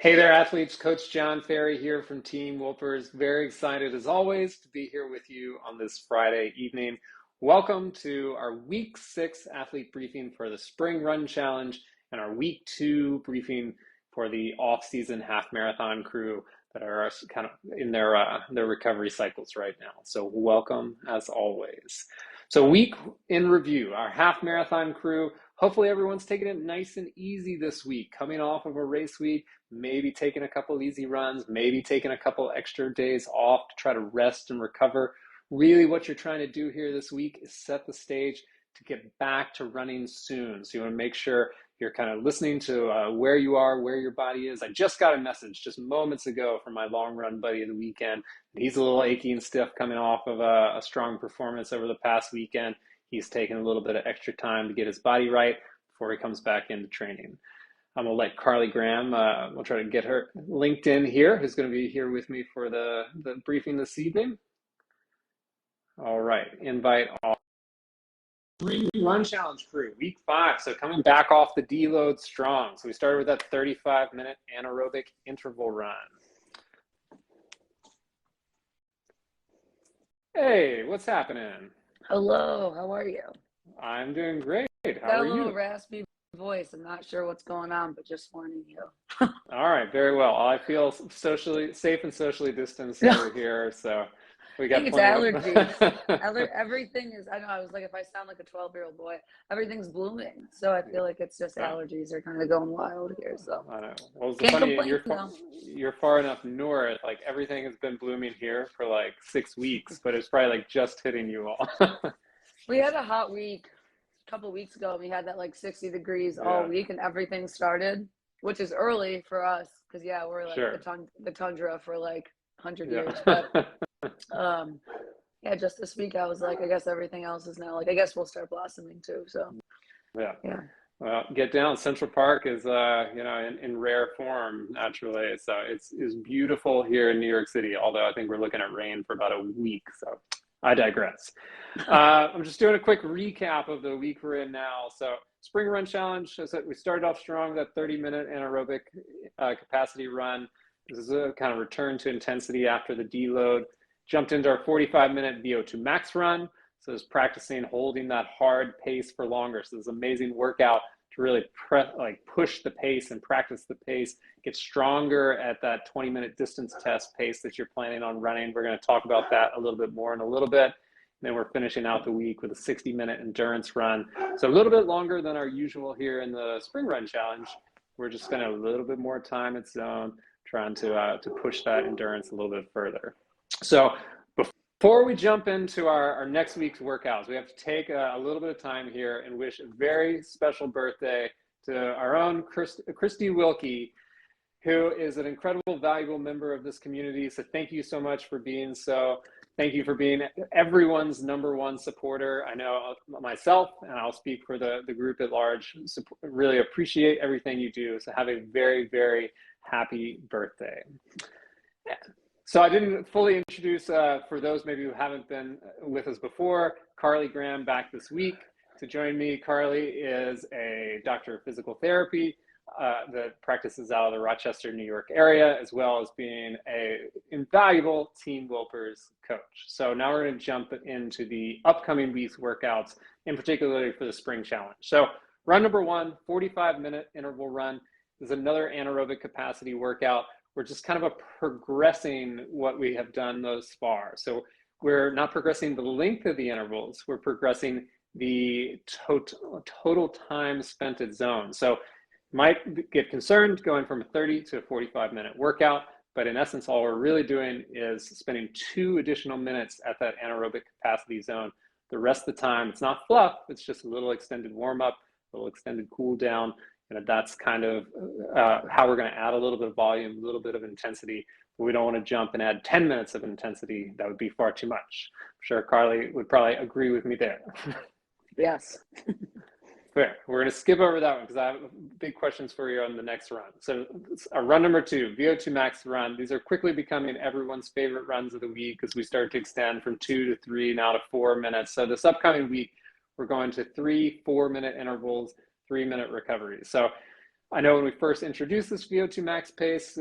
Hey there, athletes. Coach John Ferry here from Team Wolpers. Very excited, as always, to be here with you on this Friday evening. Welcome to our Week 6 athlete briefing for the Spring Run Challenge and our Week 2 briefing for the off-season half marathon crew that are kind of in their recovery cycles right now. So welcome, as always. So week in review, our half marathon crew. Hopefully everyone's taking it nice and easy this week, coming off of a race week, maybe taking a couple easy runs, maybe taking a couple extra days off to try to rest and recover. Really what you're trying to do here this week is set the stage to get back to running soon. So you want to make sure you're kind of listening to where you are, where your body is. I just got a message just moments ago from my long run buddy of the weekend. He's a little achy and stiff coming off of a strong performance over the past weekend. He's taking a little bit of extra time to get his body right before he comes back into training. I'm going to let Carly Graham, we'll try to get her linked in here, who's going to be here with me for the briefing this evening. All right, invite all. Spring Run Challenge crew, week 5. So coming back off the deload strong. So we started with that 35-minute anaerobic interval run. Hey, what's happening? Hello, how are you? I'm doing great. How are you? Got a little raspy voice. I'm not sure what's going on, but just warning you. All right, very well. I feel socially safe and socially distanced over here, so we got it's plenty allergies. Everything is, I know, I was like, if I sound like a 12-year-old boy, everything's blooming. So I feel like it's just allergies are kind of going wild here. So I know. Well, it's can't funny, complain, you're far enough north, like everything has been blooming here for like 6 weeks, but it's probably like just hitting you all. We had a hot week a couple weeks ago. We had that like 60 degrees all week and everything started, which is early for us because, we're like the tundra for like 100 years. But just this week I was like, I guess everything else is now like, I guess we'll start blossoming too. So yeah. Well, get down. Central Park is in rare form naturally, so it's beautiful here in New York City, although I think we're looking at rain for about a week, so I digress. I'm just doing a quick recap of the week we're in now. So Spring Run Challenge, as I said, we started off strong, that 30-minute anaerobic capacity run. This is a kind of return to intensity after the deload. Jumped into our 45-minute VO2 max run. So it's practicing holding that hard pace for longer. So this amazing workout to really push the pace and practice the pace, get stronger at that 20-minute distance test pace that you're planning on running. We're going to talk about that a little bit more in a little bit. And then we're finishing out the week with a 60-minute endurance run. So a little bit longer than our usual here in the Spring Run Challenge. We're just spending a little bit more time at zone, trying to push that endurance a little bit further. So before we jump into our next week's workouts, we have to take a little bit of time here and wish a very special birthday to our own Christy Wilkie, who is an incredible, valuable member of this community. So thank you so much for being so. Thank you for being everyone's #1 supporter. I know myself, and I'll speak for the group at large, really appreciate everything you do. So have a very, very happy birthday. Yeah. So I didn't fully introduce, for those maybe who haven't been with us before, Carly Graham back this week to join me. Carly is a doctor of physical therapy that practices out of the Rochester, New York area, as well as being an invaluable Team Wolpers coach. So now we're going to jump into the upcoming week's workouts, in particularly for the Spring Challenge. So run number 1, 45-minute interval run, is another anaerobic capacity workout. We're just kind of progressing what we have done thus far. So we're not progressing the length of the intervals, we're progressing the total time spent at zone. So might get concerned going from a 30 to a 45-minute workout, but in essence, all we're really doing is spending 2 additional minutes at that anaerobic capacity zone. The rest of the time, it's not fluff, it's just a little extended warm-up, a little extended cool down. And that's kind of how we're going to add a little bit of volume, a little bit of intensity. But we don't want to jump and add 10 minutes of intensity. That would be far too much. I'm sure Carly would probably agree with me there. Yes. Fair. We're going to skip over that one because I have big questions for you on the next run. So run number 2, VO2 max run. These are quickly becoming everyone's favorite runs of the week as we start to extend from 2 to 3, now to 4 minutes. So this upcoming week, we're going to 3 4-minute intervals, 3-minute recovery. So I know when we first introduced this VO2 max pace,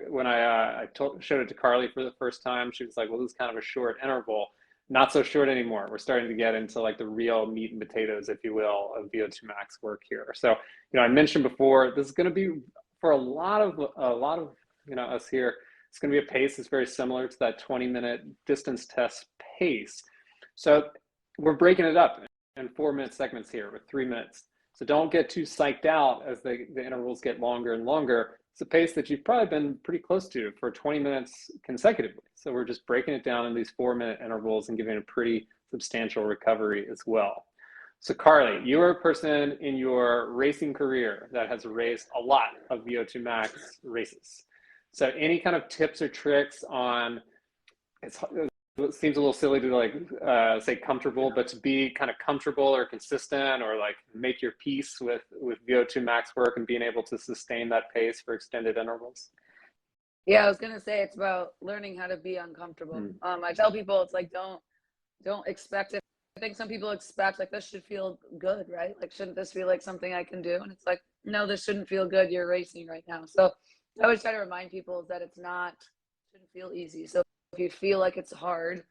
when I showed it to Carly for the first time, she was like, well, this is kind of a short interval. Not so short anymore. We're starting to get into like the real meat and potatoes, if you will, of VO2 max work here. So, I mentioned before, this is going to be for a lot of us here. It's going to be a pace that's very similar to that 20-minute distance test pace. So we're breaking it up in 4-minute segments here with 3 minutes. So don't get too psyched out as the intervals get longer and longer. It's a pace that you've probably been pretty close to for 20 minutes consecutively. So we're just breaking it down in these 4-minute intervals and giving a pretty substantial recovery as well. So Carly, you're a person in your racing career that has raced a lot of VO2 max races. So any kind of tips or tricks on, it seems a little silly to say comfortable, but to be kind of comfortable or consistent or like make your peace with VO2 max work and being able to sustain that pace for extended intervals? Yeah, I was gonna say it's about learning how to be uncomfortable. I tell people it's like don't expect it. I think some people expect like this should feel good, right? Like shouldn't this feel like something I can do? And it's like, no, this shouldn't feel good. You're racing right now. So I always try to remind people that shouldn't feel easy. So if you feel like it's hard,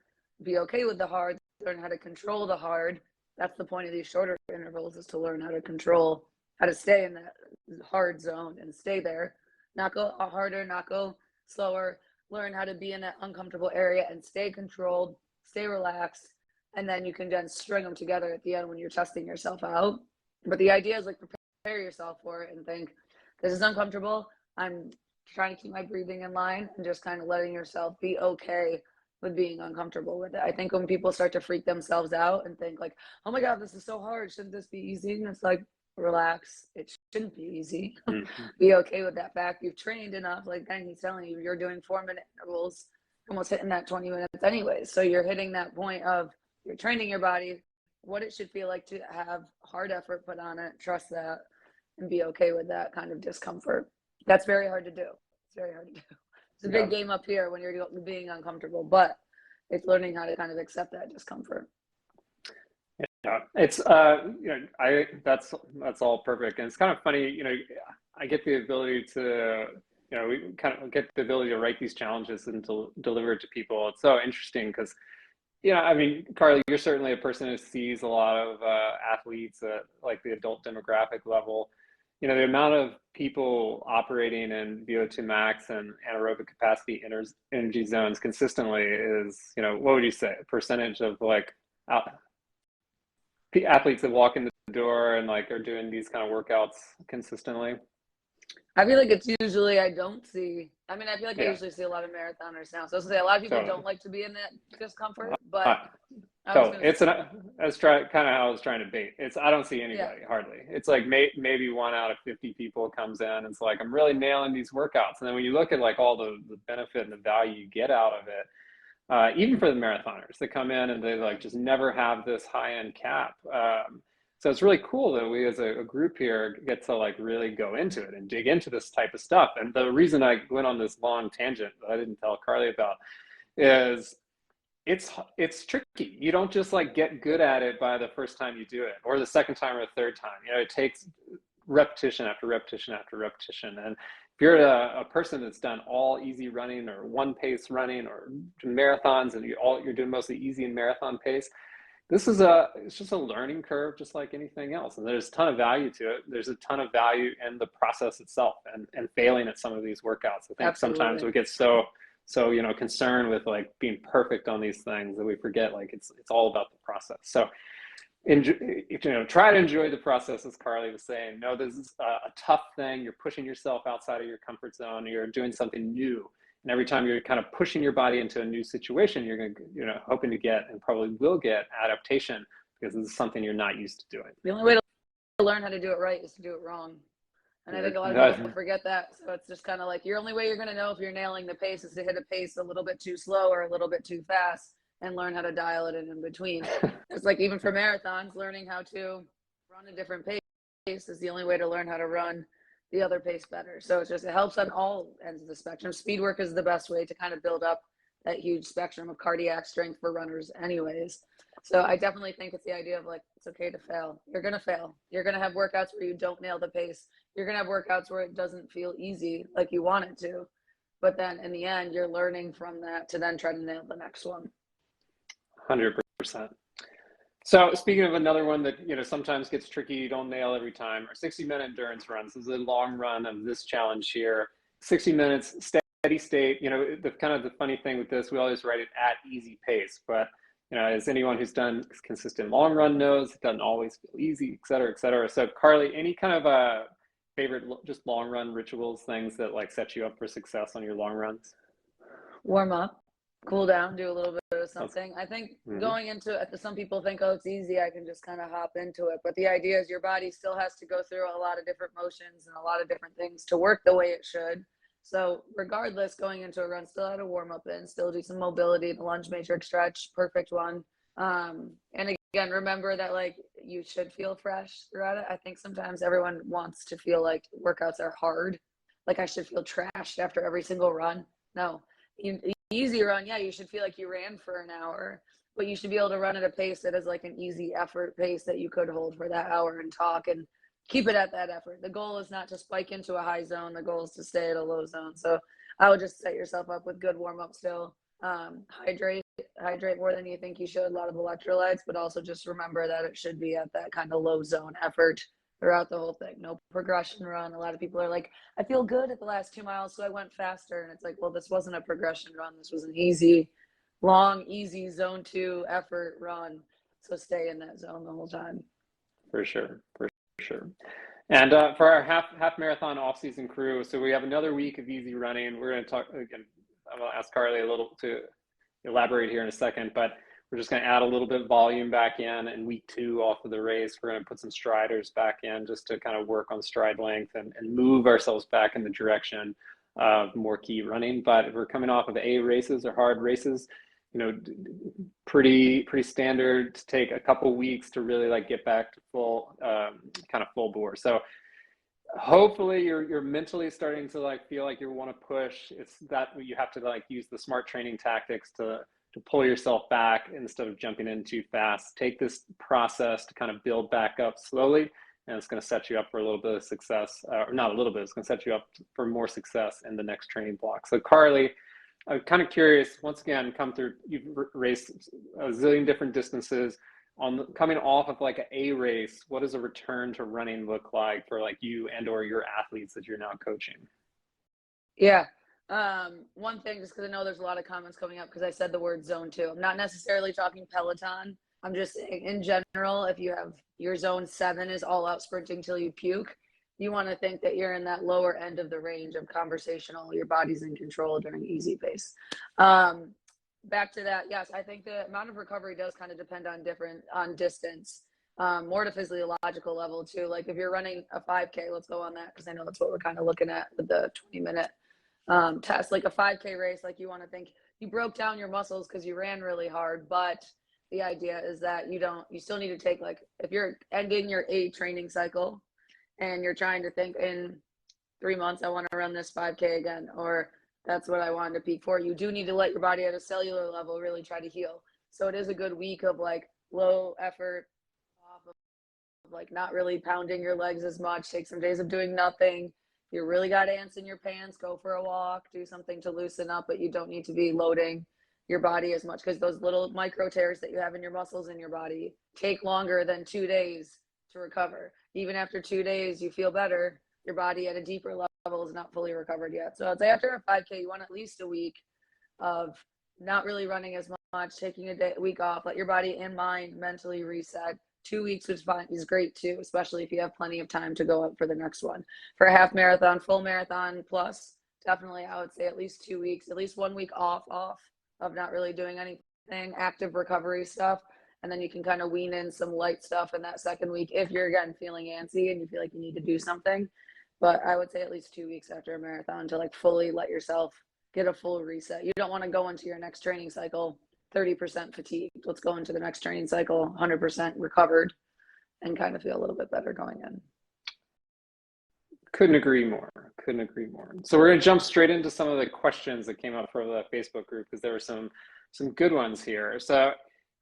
be okay with the hard, learn how to control the hard. That's the point of these shorter intervals, is to learn how to control, how to stay in that hard zone and stay there. Not go harder, not go slower. Learn how to be in that uncomfortable area and stay controlled, stay relaxed. And then you can then string them together at the end when you're testing yourself out. But the idea is like prepare yourself for it and think, this is uncomfortable. I'm trying to keep my breathing in line and just kind of letting yourself be okay with being uncomfortable with it. I think when people start to freak themselves out and think like, oh my God, this is so hard. Shouldn't this be easy? And it's like, relax. It shouldn't be easy. Be okay with that fact. You've trained enough. Like Danny's telling you, you're doing 4-minute intervals, almost hitting that 20 minutes anyways. So you're hitting that point of you're training your body, what it should feel like to have hard effort put on it. Trust that and be okay with that kind of discomfort. That's very hard to do. It's very hard to do. It's a big game up here when you're being uncomfortable, but it's learning how to kind of accept that discomfort. Yeah, it's that's all perfect, and it's kind of funny. I get the ability to, we kind of get the ability to write these challenges and to deliver it to people. It's so interesting because, I mean, Carly, you're certainly a person who sees a lot of athletes at like the adult demographic level. The amount of people operating in VO2 max and anaerobic capacity energy zones consistently is, what would you say, a percentage of like athletes that walk in the door and like are doing these kind of workouts consistently? I feel like it's usually I don't see. I mean, I feel like I usually see a lot of marathoners now. So I was gonna say a lot of people don't like to be in that discomfort, but it's that's kind of how I was trying to bait. I don't see anybody hardly. It's like maybe 1 out of 50 people comes in and it's like, I'm really nailing these workouts. And then when you look at like all the benefit and the value you get out of it, even for the marathoners that come in and they like just never have this high-end cap. So it's really cool that we as a group here get to like really go into it and dig into this type of stuff. And the reason I went on this long tangent that I didn't tell Carly about is it's tricky. You don't just like get good at it by the first time you do it or the second time or the third time. It takes repetition after repetition after repetition. And if you're a person that's done all easy running or one pace running or marathons and you're doing mostly easy and marathon pace, it's just a learning curve, just like anything else. And there's a ton of value to it. There's a ton of value in the process itself and failing at some of these workouts. I think sometimes we get so concerned with like being perfect on these things that we forget like it's all about the process. So try to enjoy the process, as Carly was saying. No, this is a tough thing. You're pushing yourself outside of your comfort zone. You're doing something new. And every time you're kind of pushing your body into a new situation, you're going to, hoping to get and probably will get adaptation because this is something you're not used to doing. The only way to learn how to do it right is to do it wrong. And I think a lot of people forget that. So it's just kind of like, your only way you're going to know if you're nailing the pace is to hit a pace a little bit too slow or a little bit too fast and learn how to dial it in between. It's like even for marathons, learning how to run a different pace is the only way to learn how to run the other pace better. So it helps on all ends of the spectrum. Speed work is the best way to kind of build up that huge spectrum of cardiac strength for runners anyways. So I definitely think it's the idea of like, it's okay to fail. You're going to fail. You're going to have workouts where you don't nail the pace. you're going to have workouts where it doesn't feel easy like you want it to. But then in the end, you're learning from that to then try to nail the next one. 100%. So speaking of another one that, sometimes gets tricky, you don't nail every time, our 60-minute endurance runs. This is a long run of this challenge here. 60 minutes, steady state. The funny thing with this, we always write it at easy pace, but as anyone who's done consistent long run knows, it doesn't always feel easy, et cetera, et cetera. So Carly, any kind of favorite just long run rituals, things that like set you up for success on your long runs? Warm up, cool down, do a little bit of something. I think going into it, some people think, oh, it's easy, I can just kind of hop into it. But the idea is your body still has to go through a lot of different motions and a lot of different things to work the way it should. So regardless, going into a run, still had a warm up in, still do some mobility, the lunge matrix stretch, perfect one. And again, remember that like you should feel fresh throughout it. I think sometimes everyone wants to feel like workouts are hard. Like I should feel trashed after every single run. No, easy run. Yeah, you should feel like you ran for an hour, but you should be able to run at a pace that is like an easy effort pace that you could hold for that hour and talk and keep it at that effort. The goal is not to spike into a high zone. The goal is to stay at a low zone. So I would just set yourself up with good warm up still. Hydrate more than you think you should. A lot of electrolytes, but also just remember that it should be at that kind of low zone effort throughout the whole thing. No progression run. A lot of people are like, I feel good at the last 2 miles, so I went faster. And it's like, well, this wasn't a progression run. This was an easy, long, easy zone 2 effort run. So stay in that zone the whole time. For sure. And for our half marathon off-season crew, so we have another week of easy running. We're going to talk again. I'm going to ask Carly a little to elaborate here in a second, but we're just going to add a little bit of volume back in week 2 off of the race. We're going to put some striders back in just to kind of work on stride length and move ourselves back in the direction of more key running. But if we're coming off of A races or hard races, pretty standard to take a couple weeks to really like get back to full bore. So hopefully you're mentally starting to like feel like you want to push. It's that you have to like use the smart training tactics to pull yourself back instead of jumping in too fast. Take this process to kind of build back up slowly, and it's going to set you up for a little bit of success, or not a little bit, it's going to set you up for more success in the next training block. So Carly, I'm kind of curious, once again, you've raced a zillion different distances. Coming off of like an A race, what does a return to running look like for like you and or your athletes that you're now coaching? Yeah. One thing, just because I know there's a lot of comments coming up because I said the word zone 2. I'm not necessarily talking Peloton. I'm just saying in general, if you have your zone 7 is all out sprinting till you puke, you want to think that you're in that lower end of the range of conversational, your body's in control during easy pace. Back to that, yes, I think the amount of recovery does kind of depend on distance, more to physiological level too. Like if you're running a 5K, let's go on that because I know that's what we're kind of looking at with the 20-minute test. Like a 5K race, like you want to think you broke down your muscles because you ran really hard, but the idea is that you still need to take, like if you're ending your A training cycle and you're trying to think in 3 months, I want to run this 5K again, or that's what I wanted to peak for. You do need to let your body at a cellular level really try to heal. So it is a good week of like low effort, off of like not really pounding your legs as much. Take some days of doing nothing. You really got ants in your pants, go for a walk, do something to loosen up, but you don't need to be loading your body as much because those little micro tears that you have in your muscles in your body take longer than 2 days to recover. Even after 2 days, you feel better. Your body at a deeper level is not fully recovered yet. So I'd say after a 5K, you want at least a week of not really running as much, taking a week off, let your body and mind mentally reset. 2 weeks is great too, especially if you have plenty of time to go up for the next one. For a half marathon, full marathon plus, definitely I would say at least 2 weeks, at least 1 week off of not really doing anything, active recovery stuff. And then you can kind of wean in some light stuff in that second week if you're again feeling antsy and you feel like you need to do something. But I would say at least 2 weeks after a marathon to like fully let yourself get a full reset. You don't want to go into your next training cycle 30% fatigued. Let's go into the next training cycle 100% recovered and kind of feel a little bit better going in. Couldn't agree more. So we're going to jump straight into some of the questions that came up from the Facebook group because there were some good ones here. So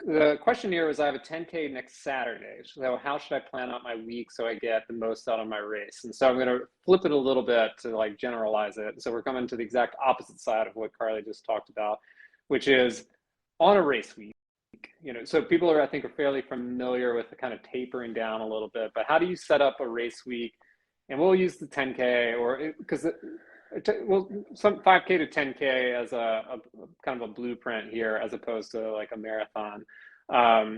the question here was, I have a 10K next Saturday. So how should I plan out my week so I get the most out of my race? And so I'm going to flip it a little bit to like generalize it. So we're coming to the exact opposite side of what Carly just talked about, which is on a race week. So people I think are fairly familiar with the kind of tapering down a little bit, but how do you set up a race week? And we'll use the 10K because well, some 5K to 10K as a kind of a blueprint here, as opposed to like a marathon.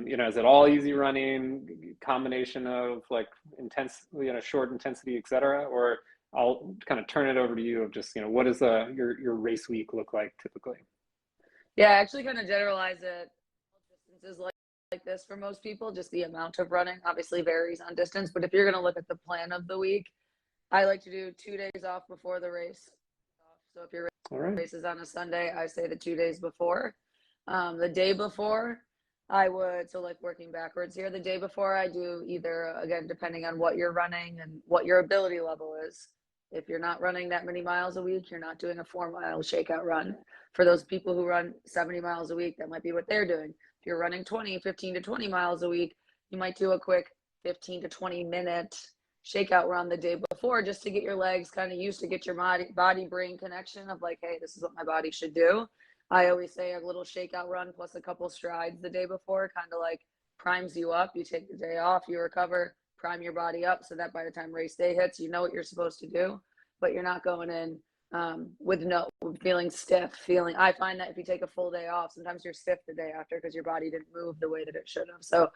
Is it all easy running, combination of like intense, short intensity, et cetera? Or I'll kind of turn it over to you of just, what does your race week look like typically? Yeah, I actually kind of generalize it. Distances like this for most people, just the amount of running obviously varies on distance. But if you're going to look at the plan of the week, I like to do 2 days off before the race. So if your race is on a Sunday, I say the 2 days before. The day before, so like working backwards here, the day before I do either, again, depending on what you're running and what your ability level is. If you're not running that many miles a week, you're not doing a 4-mile shakeout run. For those people who run 70 miles a week, that might be what they're doing. If you're running 15 to 20 miles a week, you might do a quick 15 to 20 minute shakeout run the day before, just to get your legs kind of used to, get your body brain connection of like, hey, this is what my body should do. I always say a little shakeout run plus a couple strides the day before kind of like primes you up. You take the day off, you recover, prime your body up so that by the time race day hits, you know what you're supposed to do, but you're not going in with feeling stiff. I find that if you take a full day off, sometimes you're stiff the day after because your body didn't move the way that it should have. So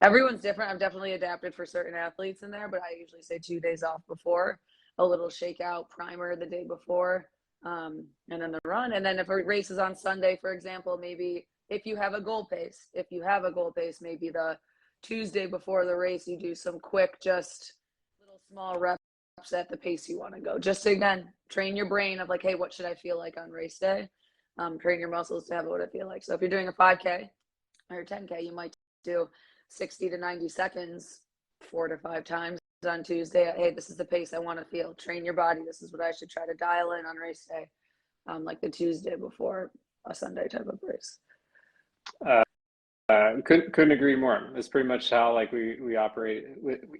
everyone's different. I've definitely adapted for certain athletes in there, but I usually say 2 days off before, a little shakeout primer the day before, and then the run. And then if a race is on Sunday, for example, maybe if you have a goal pace, maybe the Tuesday before the race, you do some quick, just little small reps at the pace you want to go. Just to, again, train your brain of like, hey, what should I feel like on race day? Train your muscles to have what I feel like. So if you're doing a 5K or 10K, you might do 60 to 90 seconds 4 to 5 times on Tuesday. Hey, this is the pace I want to feel. Train your body. This is what I should try to dial in on race day, like the Tuesday before a Sunday type of race. Couldn't agree more. It's pretty much how like we operate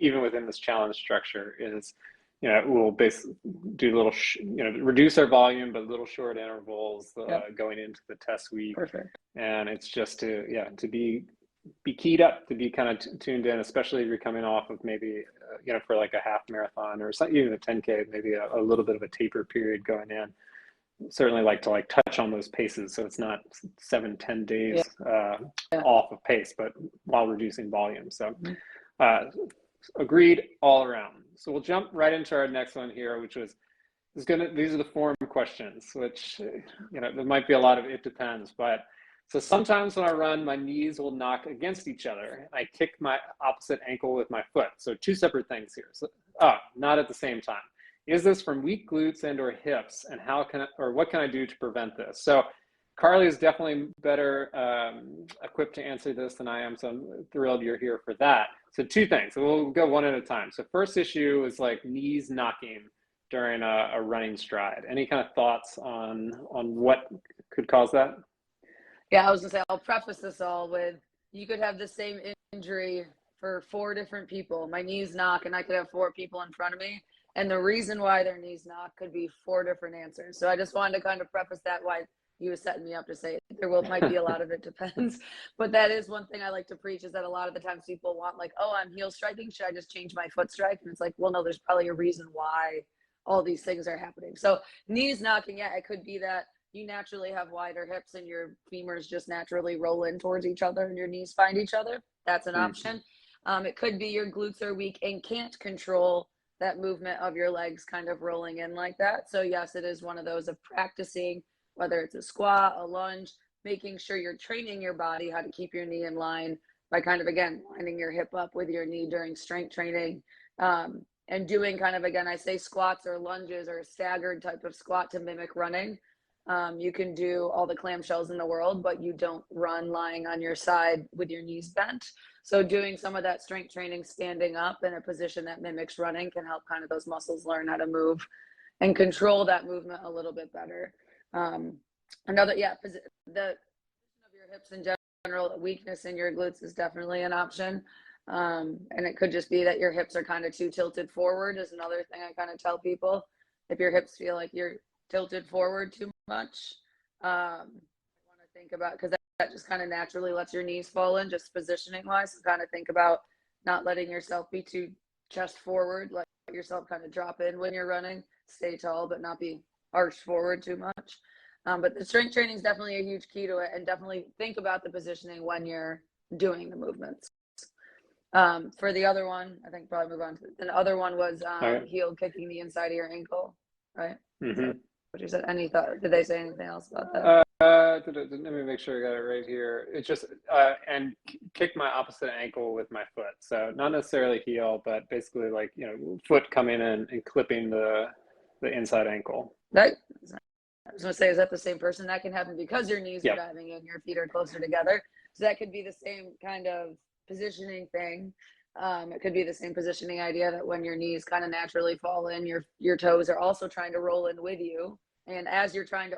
even within this challenge structure is, we'll basically do little, reduce our volume, but little short intervals going into the test week. Perfect. And it's just to be keyed up, to be kind of tuned in, especially if you're coming off of maybe, for like a half marathon or something, even a 10K, maybe a little bit of a taper period going in. Certainly like to touch on those paces, so it's not 7-10 days off of pace, but while reducing volume. So agreed all around. So we'll jump right into our next one here, which was these are the form questions, which there might be a lot of it depends, but so sometimes when I run, my knees will knock against each other. I kick my opposite ankle with my foot. So 2 separate things here. So not at the same time. Is this from weak glutes and or hips? And what can I do to prevent this? So Carly is definitely better equipped to answer this than I am. So I'm thrilled you're here for that. So 2 things. So we'll go one at a time. So first issue is like knees knocking during a running stride. Any kind of thoughts on what could cause that? Yeah, I was gonna say, I'll preface this all with, you could have the same injury for 4 different people. My knees knock and I could have 4 people in front of me. And the reason why their knees knock could be 4 different answers. So I just wanted to kind of preface that, why you were setting me up to say might be a lot of it depends. But that is one thing I like to preach, is that a lot of the times people want like, oh, I'm heel striking, should I just change my foot strike? And it's like, well, no, there's probably a reason why all these things are happening. So knees knocking, it could be that you naturally have wider hips and your femurs just naturally roll in towards each other and your knees find each other. That's an option. It could be your glutes are weak and can't control that movement of your legs kind of rolling in like that. So yes, it is one of those of practicing, whether it's a squat, a lunge, making sure you're training your body how to keep your knee in line by kind of, again, lining your hip up with your knee during strength training. And doing kind of, again, I say squats or lunges or a staggered type of squat to mimic running. You can do all the clamshells in the world, but you don't run lying on your side with your knees bent. So doing some of that strength training standing up in a position that mimics running can help kind of those muscles learn how to move and control that movement a little bit better. The position of your hips in general weakness in your glutes is definitely an option. And it could just be that your hips are kind of too tilted forward is another thing I kind of tell people. If your hips feel like you're tilted forward too much, I want to think about, because that just kind of naturally lets your knees fall in, just positioning wise. So kind of think about not letting yourself be too chest forward, let yourself kind of drop in when you're running, stay tall, but not be arched forward too much. But the strength training is definitely a huge key to it, and definitely think about the positioning when you're doing the movements. For the other one, I think probably move on to the other one was heel kicking the inside of your ankle, right? Mm-hmm. What you said? Any thought? Did they say anything else about that? Let me make sure I got it right here. It's just and kick my opposite ankle with my foot. So not necessarily heel, but basically like, you know, foot coming in and clipping the inside ankle. That, I was gonna say, is that the same person? That can happen because your knees are diving in, your feet are closer together. So that could be the same kind of positioning thing. It could be the same positioning idea that when your knees kind of naturally fall in, your toes are also trying to roll in with you. And as you're trying to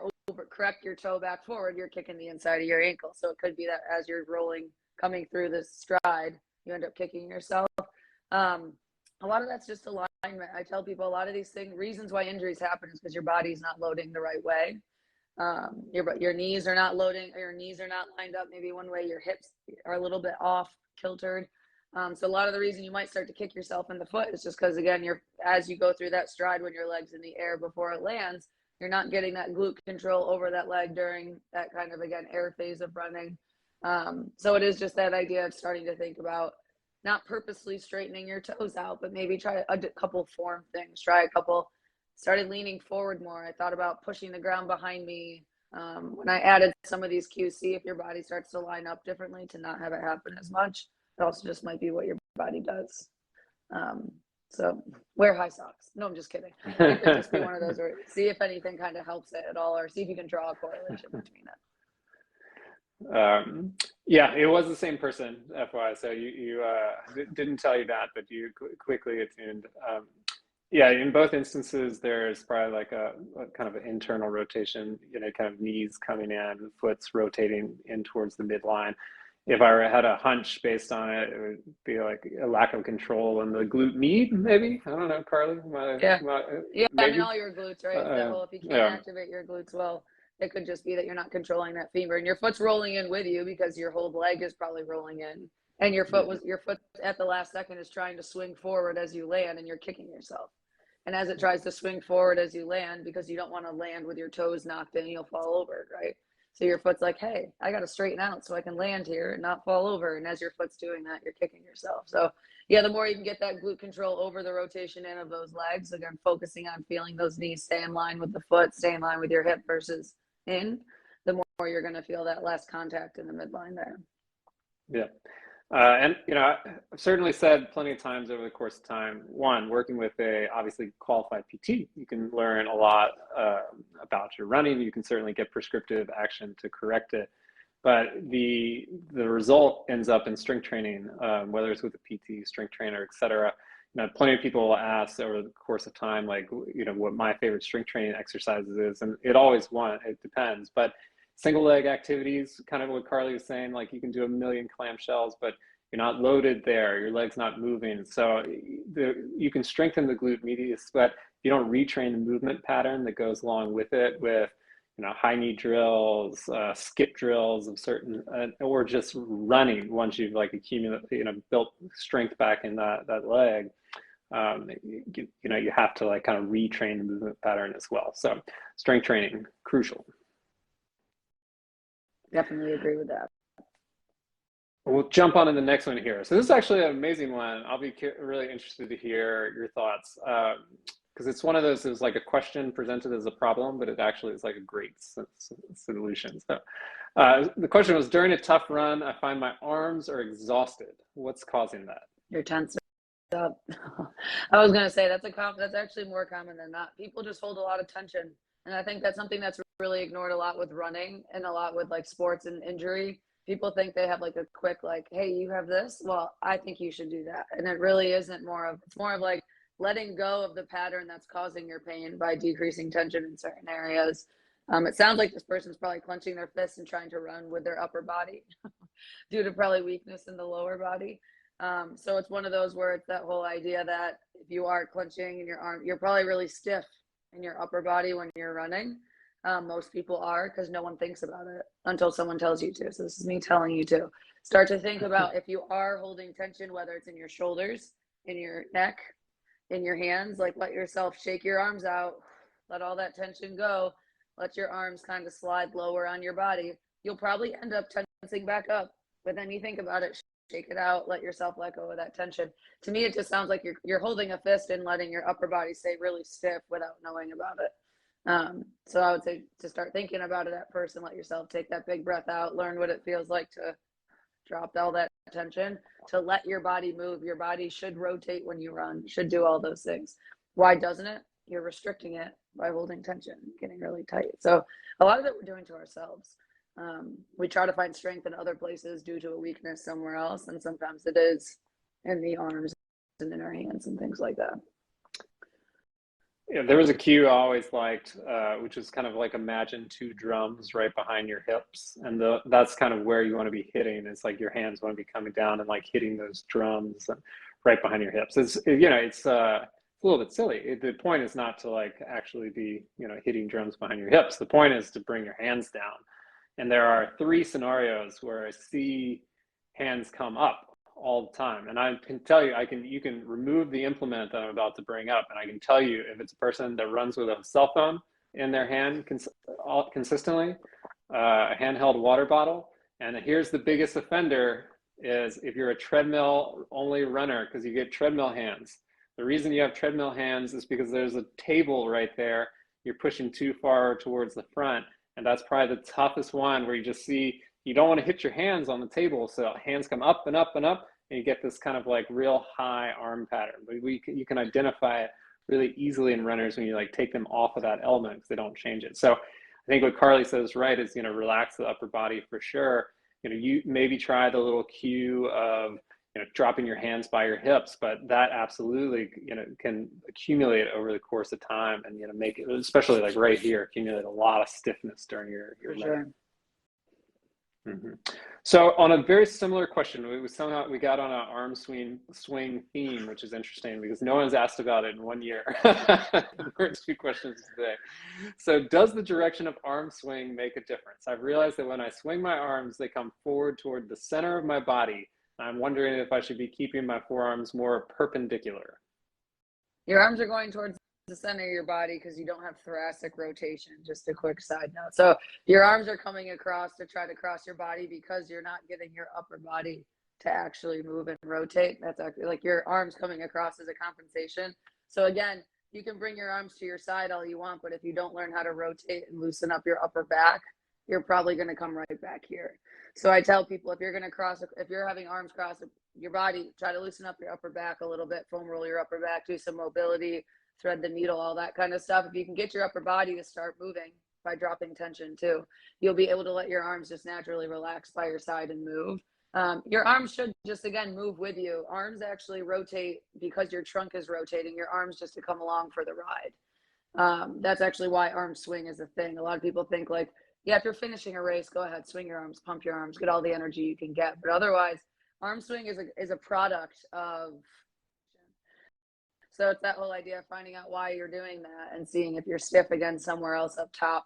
correct your toe back forward, you're kicking the inside of your ankle. So it could be that as you're rolling, coming through this stride, you end up kicking yourself. A lot of that's just alignment. I tell people a lot of these things, reasons why injuries happen is because your body's not loading the right way. Your knees are not loading, or your knees are not lined up maybe one way, your hips are a little bit off kiltered. So a lot of the reason you might start to kick yourself in the foot is just because, again, as you go through that stride when your leg's in the air before it lands, you're not getting that glute control over that leg during that kind of, again, air phase of running. So it is just that idea of starting to think about not purposely straightening your toes out, but maybe try a couple form things, started leaning forward more. I thought about pushing the ground behind me. When I added some of these cues, see if your body starts to line up differently to not have it happen as much. It also just might be what your body does. So wear high socks. No, I'm just kidding. It could just be one of those where see if anything kind of helps it at all, or see if you can draw a correlation between it. Yeah, it was the same person, FYI. So you didn't tell you that, but you quickly attuned. Yeah, in both instances, there's probably like a kind of an internal rotation, you know, kind of knees coming in, foot's rotating in towards the midline. If I had a hunch based on it, it would be like a lack of control in the glute med, maybe. I don't know, Carly. Yeah, maybe? I mean, all your glutes, right? That whole, if you can't activate your glutes well, it could just be that you're not controlling that femur, and your foot's rolling in with you because your whole leg is probably rolling in, and your foot at the last second is trying to swing forward as you land, and you're kicking yourself. And as it tries to swing forward as you land, because you don't want to land with your toes knocked in, you'll fall over, right? So your foot's like, hey, I got to straighten out so I can land here and not fall over. And as your foot's doing that, you're kicking yourself. So yeah, the more you can get that glute control over the rotation in of those legs, again, focusing on feeling those knees stay in line with the foot, stay in line with your hip versus in, the more you're going to feel that less contact in the midline there. Yeah. And, you know, I've certainly said plenty of times over the course of time, one, working with a obviously qualified PT, you can learn a lot about your running. You can certainly get prescriptive action to correct it. But the result ends up in strength training, whether it's with a PT, strength trainer, et cetera. You know, plenty of people will ask over the course of time, like, you know, what my favorite strength training exercises is. And it depends. But single leg activities, kind of what Carly was saying, like you can do a million clamshells, but you're not loaded there, your leg's not moving. So you can strengthen the glute medius, but you don't retrain the movement pattern that goes along with it, with, you know, high knee drills, skip drills of certain, or just running once you've like accumulated, you know, built strength back in that leg. You know, you have to like kind of retrain the movement pattern as well. So strength training, crucial. Definitely agree with that. We'll jump on to the next one here. So this is actually an amazing one. I'll be really interested to hear your thoughts, because it's one of those, is like a question presented as a problem, but it actually is like a great solution. So the question was, during a tough run, I find my arms are exhausted. What's causing that? You're tense up. I was going to say that's actually more common than not. People just hold a lot of tension. And I think that's something that's really ignored a lot with running and a lot with like sports and injury. People think they have like a quick, like, hey, you have this. Well, I think you should do that. And it really isn't it's more of like letting go of the pattern that's causing your pain by decreasing tension in certain areas. It sounds like this person's probably clenching their fists and trying to run with their upper body. due to probably weakness in the lower body. So it's one of those where it's that whole idea that if you are clenching in your arm, you're probably really stiff in your upper body when you're running. Most people are, because no one thinks about it until someone tells you to. So this is me telling you to start to think about if you are holding tension, whether it's in your shoulders, in your neck, in your hands, like let yourself shake your arms out, let all that tension go, let your arms kind of slide lower on your body. You'll probably end up tensing back up, but then you think about it, shake it out, let yourself let go of that tension. To me, it just sounds like you're holding a fist and letting your upper body stay really stiff without knowing about it. So I would say to start thinking about it at first and let yourself take that big breath out, learn what it feels like to drop all that tension, to let your body move. Your body should rotate when you run, should do all those things. Why doesn't it? You're restricting it by holding tension, getting really tight. So a lot of it we're doing to ourselves. We try to find strength in other places due to a weakness somewhere else, and sometimes it is in the arms and in our hands and things like that. Yeah, there was a cue I always liked, which is kind of like imagine two drums right behind your hips, and that's kind of where you want to be hitting. It's like your hands want to be coming down and like hitting those drums right behind your hips. It's it's a little bit silly. The point is not to like actually be hitting drums behind your hips. The point is to bring your hands down. And there are 3 scenarios where I see hands come up all the time. And I can tell you, you can remove the implement that I'm about to bring up, and I can tell you if it's a person that runs with a cell phone in their hand consistently, a handheld water bottle. And here's the biggest offender is if you're a treadmill only runner, because you get treadmill hands. The reason you have treadmill hands is because there's a table right there. You're pushing too far towards the front. And that's probably the toughest one where you just see, you don't want to hit your hands on the table. So hands come up and up and up, and you get this kind of like real high arm pattern. But you can identify it really easily in runners when you like take them off of that element because they don't change it. So I think what Carly says right is, relax the upper body for sure. You maybe try the little cue of, dropping your hands by your hips, but that absolutely, can accumulate over the course of time and, make it, especially like right here, accumulate a lot of stiffness during your leg. Sure. Mm-hmm. So on a very similar question, we got on an arm swing theme, which is interesting because no one's asked about it in 1 year. There are 2 questions today. So does the direction of arm swing make a difference? I've realized that when I swing my arms, they come forward toward the center of my body. I'm wondering if I should be keeping my forearms more perpendicular. Your arms are going towards the center of your body because you don't have thoracic rotation. Just a quick side note. So your arms are coming across to try to cross your body because you're not getting your upper body to actually move and rotate. That's actually like your arms coming across as a compensation. So again, you can bring your arms to your side all you want, but if you don't learn how to rotate and loosen up your upper back, you're probably going to come right back here. So I tell people, if you're having arms cross your body, try to loosen up your upper back a little bit, foam roll your upper back, do some mobility, thread the needle, all that kind of stuff. If you can get your upper body to start moving by dropping tension too, you'll be able to let your arms just naturally relax by your side and move. Your arms should just, again, move with you. Arms actually rotate because your trunk is rotating. Your arms just to come along for the ride. That's actually why arm swing is a thing. A lot of people think like, yeah, if you're finishing a race, go ahead, swing your arms, pump your arms, get all the energy you can get. But otherwise, arm swing is a product of. So it's that whole idea of finding out why you're doing that and seeing if you're stiff again somewhere else up top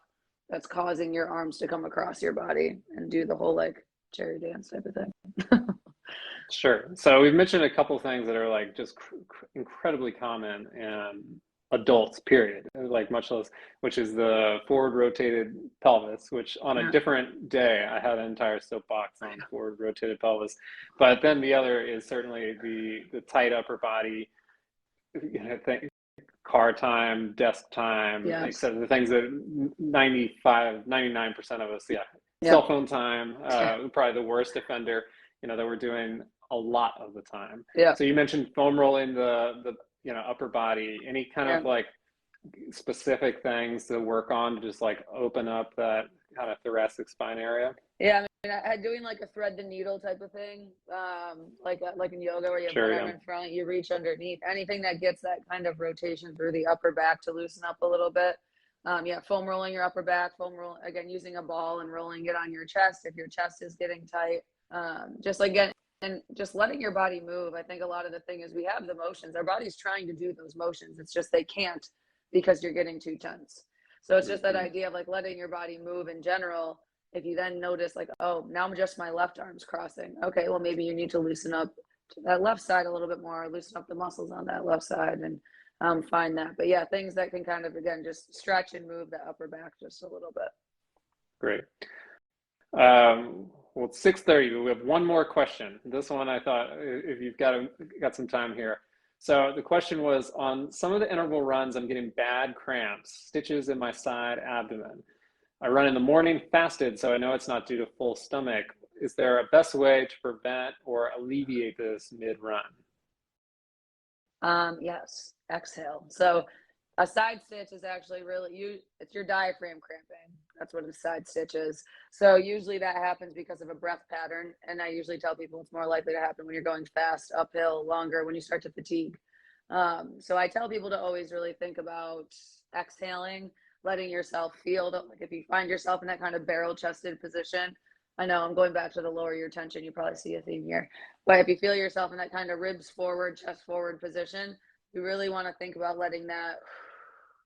that's causing your arms to come across your body and do the whole like cherry dance type of thing. Sure. So we've mentioned a couple of things that are like just incredibly common in adults, period, like much less, which is the forward rotated pelvis, which on a different day, I had an entire soapbox on forward rotated pelvis. But then the other is certainly the tight upper body, car time, desk time, etc. The things that 99% of us, cell phone time, probably the worst offender, that we're doing a lot of the time. So you mentioned foam rolling the upper body. Any kind of like specific things to work on to just like open up that kind of thoracic spine area? Yeah, I mean, doing like a thread the needle type of thing, like in yoga where you have an arm in front, you reach underneath. Anything that gets that kind of rotation through the upper back to loosen up a little bit. Foam rolling your upper back, again, using a ball and rolling it on your chest if your chest is getting tight. Just like getting, and just letting your body move. I think a lot of the thing is we have the motions. Our body's trying to do those motions. It's just they can't because you're getting too tense. So it's just that idea of like letting your body move in general. If you then notice like, oh, now just my left arm's crossing. Okay, well, maybe you need to loosen up to that left side a little bit more, loosen up the muscles on that left side and find that. But yeah, things that can kind of, again, just stretch and move the upper back just a little bit. Great. Well, it's 6:30, but we have one more question. This one I thought if you've got some time here. So the question was, on some of the interval runs, I'm getting bad cramps, stitches in my side abdomen. I run in the morning fasted, so I know it's not due to full stomach. Is there a best way to prevent or alleviate this mid-run? Yes, exhale. So a side stitch is actually it's your diaphragm cramping. That's what a side stitch is. So usually that happens because of a breath pattern. And I usually tell people it's more likely to happen when you're going fast, uphill, longer, when you start to fatigue. So I tell people to always really think about exhaling, letting yourself feel like if you find yourself in that kind of barrel chested position. I know I'm going back to the lower your tension. You probably see a theme here. But if you feel yourself in that kind of ribs forward, chest forward position, you really want to think about letting that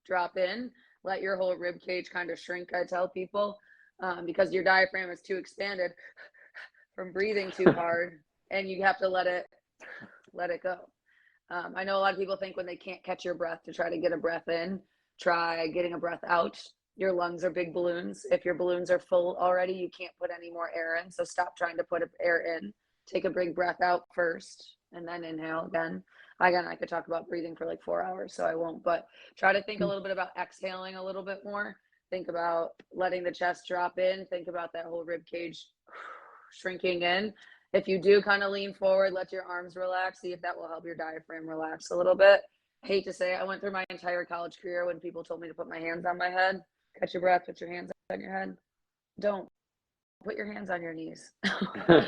drop in, let your whole rib cage kind of shrink, I tell people, because your diaphragm is too expanded from breathing too hard, and you have to let it go. I know a lot of people think when they can't catch your breath to try to get a breath in, try getting a breath out. Your lungs are big balloons. If your balloons are full already, you can't put any more air in. So stop trying to put air in. Take a big breath out first and then inhale again. Again, I could talk about breathing for like 4 hours, so I won't, but try to think a little bit about exhaling a little bit more. Think about letting the chest drop in. Think about that whole rib cage shrinking in. If you do kind of lean forward, let your arms relax. See if that will help your diaphragm relax a little bit. I hate to say it, I went through my entire college career when people told me to put my hands on my head. Catch your breath, put your hands on your head. Don't. Put your hands on your knees.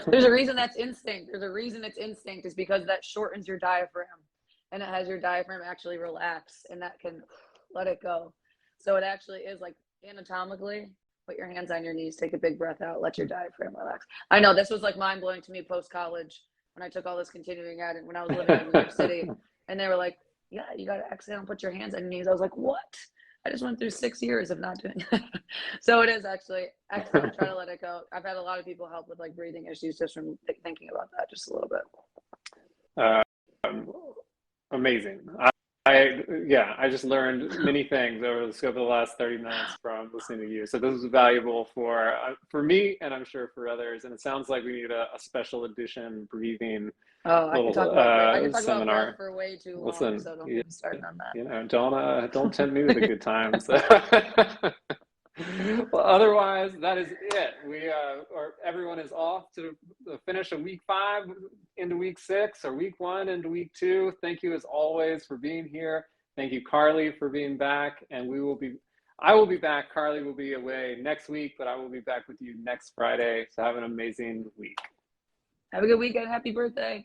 There's a reason that's instinct. There's a reason it's instinct is because that shortens your diaphragm and it has your diaphragm actually relax and that can let it go. So it actually is like anatomically, put your hands on your knees, take a big breath out, let your diaphragm relax. I know this was like mind blowing to me post-college when I took all this continuing ed and when I was living in New York City and they were like, yeah, you got to exhale and put your hands on your knees. I was like, what? I just went through 6 years of not doing it. So it is actually excellent. Try to let it go. I've had a lot of people help with like breathing issues just from thinking about that just a little bit. Amazing. I just learned many things over the scope of the last 30 minutes from listening to you. So this was valuable for me, and I'm sure for others. And it sounds like we need a special edition breathing I can talk about seminar breath for way too long. So don't get me started on that. You know, don't tempt me with the good times. Well, otherwise, that is it. Everyone is off to finish a week 5 into week 6 or week 1 into week 2. Thank you as always for being here. Thank you, Carly, for being back. And I will be back. Carly will be away next week, but I will be back with you next Friday. So have an amazing week. Have a good weekend. Happy birthday.